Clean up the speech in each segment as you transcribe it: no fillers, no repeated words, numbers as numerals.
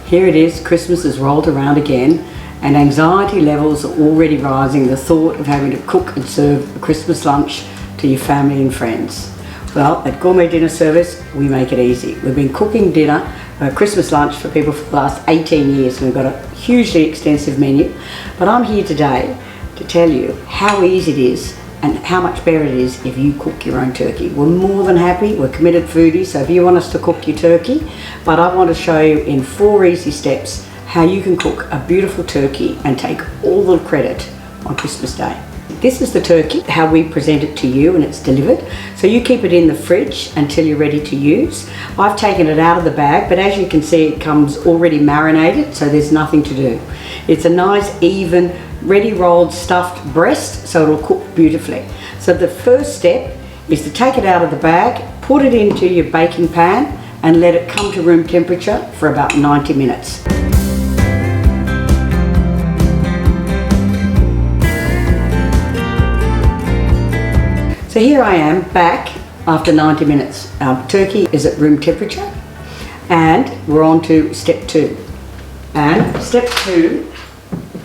Here it is, Christmas has rolled around again and anxiety levels are already rising, the thought of having to cook and serve a Christmas lunch to your family and friends. Well, at Gourmet Dinner Service, we make it easy. We've been cooking dinner, Christmas lunch for people for the last 18 years, and we've got a hugely extensive menu. But I'm here today to tell you how easy it is and how much better it is if you cook your own turkey. We're more than happy, we're committed foodies, so if you want us to cook your turkey, but I want to show you in 4 easy steps how you can cook a beautiful turkey and take all the credit on Christmas Day. This is the turkey, how we present it to you, and it's delivered. So you keep it in the fridge until you're ready to use. I've taken it out of the bag, but as you can see, it comes already marinated, so there's nothing to do. It's a nice, even, ready rolled stuffed breast, so it'll cook beautifully. So the first step is to take it out of the bag, put it into your baking pan, and let it come to room temperature for about 90 minutes. So here I am back after 90 minutes. Our turkey is at room temperature and we're on to step 2. And step 2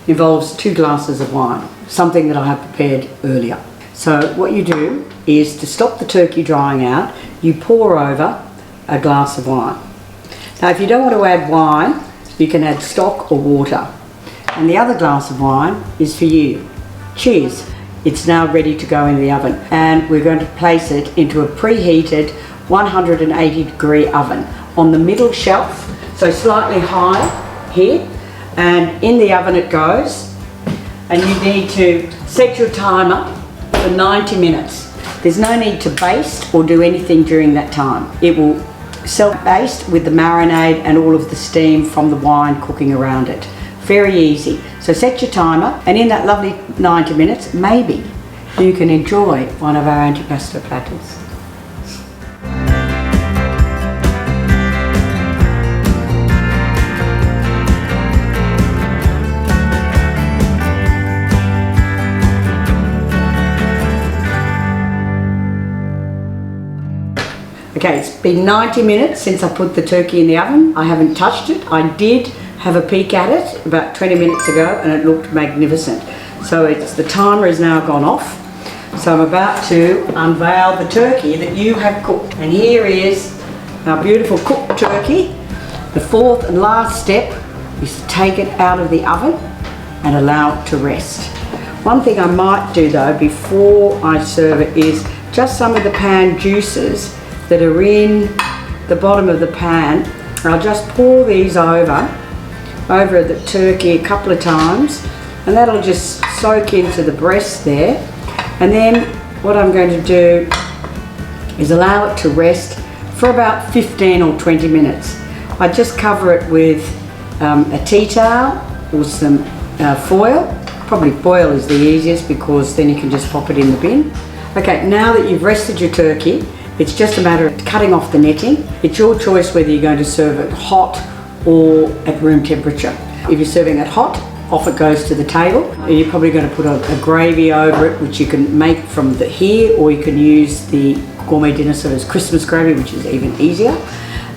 involves 2 glasses of wine, something that I have prepared earlier. So what you do is to stop the turkey drying out, you pour over a glass of wine. Now if you don't want to add wine, you can add stock or water. And the other glass of wine is for you. Cheers. It's now ready to go in the oven, and we're going to place it into a preheated 180 degree oven on the middle shelf, so slightly higher here, and in the oven it goes. And you need to set your timer for 90 minutes. There's no need to baste or do anything during that time. It will self-baste with the marinade and all of the steam from the wine cooking around it. Very easy. So set your timer, and in that lovely 90 minutes, maybe you can enjoy one of our antipasto platters. Okay, it's been 90 minutes since I put the turkey in the oven. I haven't touched it. I did have a peek at it about 20 minutes ago and it looked magnificent. So the timer has now gone off. So I'm about to unveil the turkey that you have cooked. And here is our beautiful cooked turkey. The 4th and last step is to take it out of the oven and allow it to rest. One thing I might do though before I serve it is just some of the pan juices that are in the bottom of the pan. I'll just pour these over the turkey a couple of times, and that'll just soak into the breast there. And then what I'm going to do is allow it to rest for about 15 or 20 minutes. I just cover it with a tea towel or some foil. Probably foil is the easiest because then you can just pop it in the bin. Okay, now that you've rested your turkey, it's just a matter of cutting off the netting. It's your choice whether you're going to serve it hot or at room temperature. If you're serving it hot, off it goes to the table. You're probably going to put a gravy over it, which you can make from here, or you can use the Gourmet Dinner Service Christmas gravy, which is even easier.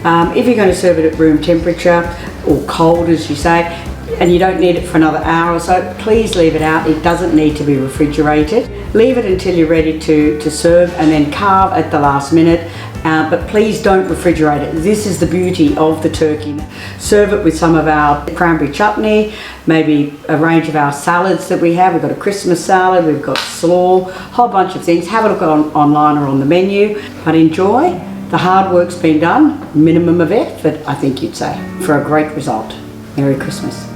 If you're going to serve it at room temperature, or cold as you say, and you don't need it for another hour or so, please leave it out. It doesn't need to be refrigerated. Leave it until you're ready to serve, and then carve at the last minute. But please don't refrigerate it. This is the beauty of the turkey. Serve it with some of our cranberry chutney, maybe a range of our salads that we have. We've got a Christmas salad, we've got slaw, a whole bunch of things. Have a look online or on the menu, but enjoy. The hard work's been done, minimum of effort, I think you'd say, for a great result. Merry Christmas.